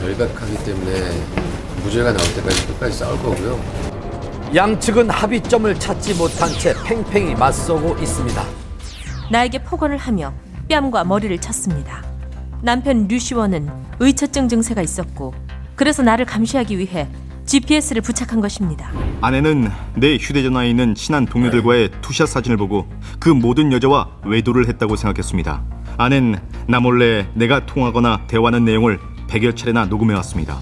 결백하기 때문에 무죄가 나올 때까지 끝까지 싸울 거고요. 양측은 합의점을 찾지 못한 채 팽팽히 맞서고 있습니다. 나에게 폭언을 하며 뺨과 머리를 쳤습니다. 남편 류시원은 의처증 증세가 있었고 그래서 나를 감시하기 위해 GPS를 부착한 것입니다. 아내는 내 휴대전화에 있는 친한 동료들과의 투샷 사진을 보고 그 모든 여자와 외도를 했다고 생각했습니다. 아내는 나 몰래 내가 통화하거나 대화하는 내용을 100여 차례나 녹음해왔습니다.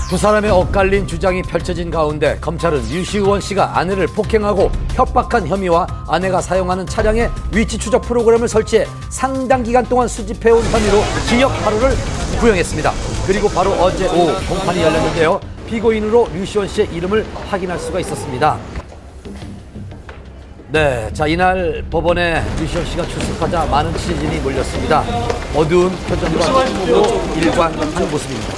두 사람의 엇갈린 주장이 펼쳐진 가운데 검찰은 류시원 씨가 아내를 폭행하고 협박한 혐의와 아내가 사용하는 차량의 위치 추적 프로그램을 설치해 상당 기간 동안 수집해온 혐의로 징역 8호를 구형했습니다. 그리고 바로 어제 오후 공판이 열렸는데요. 피고인으로 류시원 씨의 이름을 확인할 수가 있었습니다. 네, 자 이날 법원에 류시원 씨가 출석하자 많은 취재진이 몰렸습니다. 어두운 표정과 눈으로 일관한 모습입니다.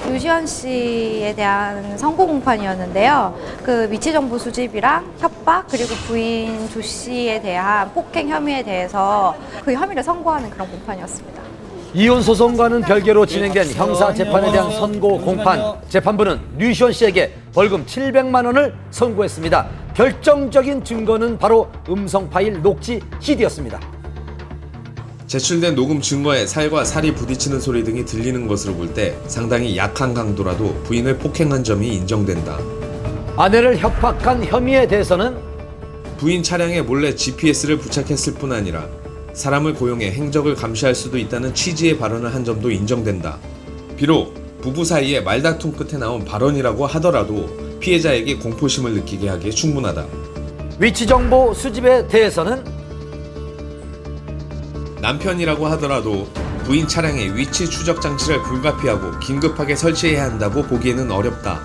류시원 씨에 대한 선고 공판이었는데요. 그 위치 정보 수집이랑 협박 그리고 부인 조 씨에 대한 폭행 혐의에 대해서 그 혐의를 선고하는 그런 공판이었습니다. 이혼 소송과는 별개로 진행된 형사 재판에 대한 선고 공판. 재판부는 류시원 씨에게 벌금 700만 원을 선고했습니다. 결정적인 증거는 바로 음성 파일 녹취 CD였습니다. 제출된 녹음 증거에 살과 살이 부딪히는 소리 등이 들리는 것으로 볼 때 상당히 약한 강도라도 부인을 폭행한 점이 인정된다. 아내를 협박한 혐의에 대해서는 부인 차량에 몰래 GPS를 부착했을 뿐 아니라 사람을 고용해 행적을 감시할 수도 있다는 취지의 발언을 한 점도 인정된다. 비록 부부 사이에 말다툼 끝에 나온 발언이라고 하더라도 피해자에게 공포심을 느끼게 하기에 충분하다. 위치 정보 수집에 대해서는 남편이라고 하더라도 부인 차량의 위치 추적 장치를 불가피하고 긴급하게 설치해야 한다고 보기에는 어렵다.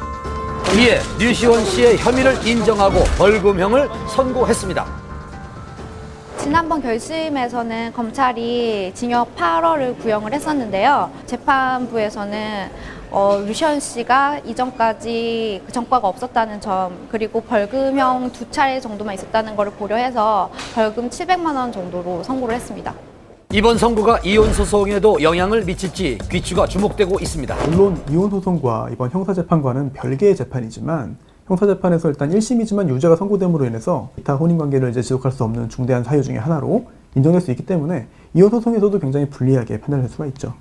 이에 류시원 씨의 혐의를 인정하고 벌금형을 선고했습니다. 지난번 결심에서는 검찰이 징역 8월을 구형을 했었는데요. 재판부에서는 류시원 씨가 이전까지 그 전과가 없었다는 점 그리고 벌금형 2차례 정도만 있었다는 것을 고려해서 벌금 700만 원 정도로 선고를 했습니다. 이번 선고가 이혼 소송에도 영향을 미칠지 귀추가 주목되고 있습니다. 물론 이혼 소송과 이번 형사재판과는 별개의 재판이지만 형사재판에서 일단 1심이지만 유죄가 선고됨으로 인해서 기타 혼인관계를 이제 지속할 수 없는 중대한 사유 중에 하나로 인정될 수 있기 때문에 이혼 소송에서도 굉장히 불리하게 판단할 수가 있죠.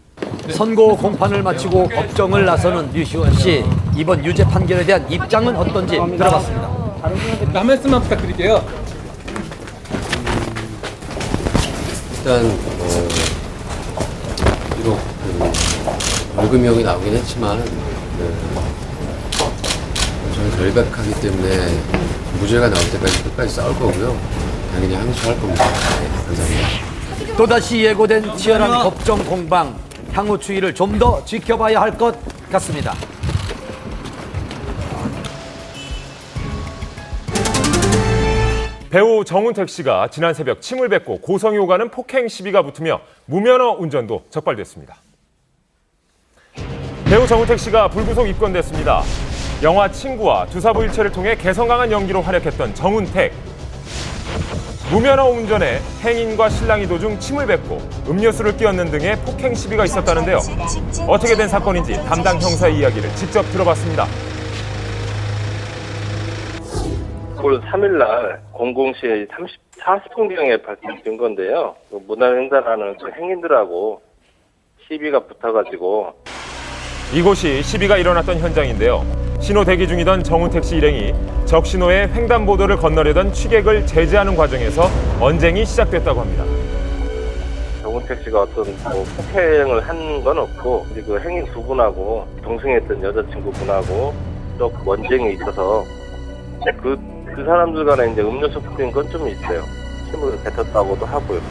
선고 공판을 마치고 법정을 나서는 류시원 씨. 이번 유죄 판결에 대한 입장은 어떤지 들어봤습니다. 한 말씀만 부탁드릴게요. 일단 비록 벌금형이 나오긴 했지만 저는 결백하기 때문에 무죄가 나올 때까지 끝까지 싸울 거고요. 당연히 항소할 겁니다. 네, 감사합니다. 또다시 예고된 치열한 법정 공방. 향후 추이를 좀 더 지켜봐야 할 것 같습니다. 배우 정운택 씨가 지난 새벽 침을 뱉고 고성이 오가는 폭행 시비가 붙으며 무면허 운전도 적발됐습니다. 배우 정운택 씨가 불구속 입건됐습니다. 영화 친구와 두사부일체를 통해 개성 강한 연기로 활약했던 정운택. 무면허 운전에 행인과 신랑이 도중 침을 뱉고 음료수를 끼얹는 등의 폭행 시비가 있었다는데요. 어떻게 된 사건인지 담당 형사의 이야기를 직접 들어봤습니다. 올 3일날 00시 40분경에 발생된 건데요. 문화행사라는 그 행인들하고 시비가 붙어가지고 이곳이 시비가 일어났던 현장인데요. 신호 대기 중이던 정운택 씨 일행이 적신호에 횡단보도를 건너려던 취객을 제지하는 과정에서 언쟁이 시작됐다고 합니다. 정운택 씨가 어떤 폭행을 한 건 없고 그리고 행인 두 분하고 동승했던 여자친구분하고 또 언쟁이 있어서 그 사람들 간에 이제 음료수 뿌린 건 좀 있어요. 침을 뱉었다고도 하고요.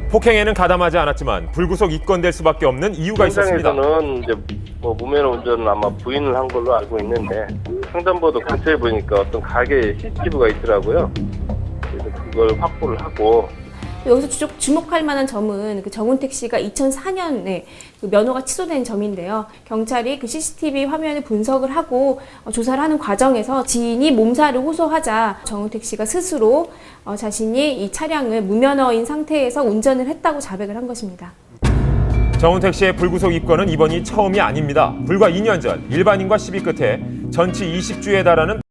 폭행에는 가담하지 않았지만 불구속 입건될 수밖에 없는 이유가 있었습니다. 현장에서는 이제 무면허 운전은 아마 부인을 한 걸로 알고 있는데 횡단보도 근처에 보니까 어떤 가게에 CCTV가 있더라고요. 그래서 그걸 확보를 하고. 여기서 주목할 만한 점은 그 정운택 씨가 2004년에 그 면허가 취소된 점인데요. 경찰이 그 CCTV 화면을 분석을 하고 조사를 하는 과정에서 지인이 몸살을 호소하자 정운택 씨가 스스로 자신이 이 차량을 무면허인 상태에서 운전을 했다고 자백을 한 것입니다. 정운택 씨의 불구속 입건은 이번이 처음이 아닙니다. 불과 2년 전 일반인과 시비 끝에 전치 20주에 달하는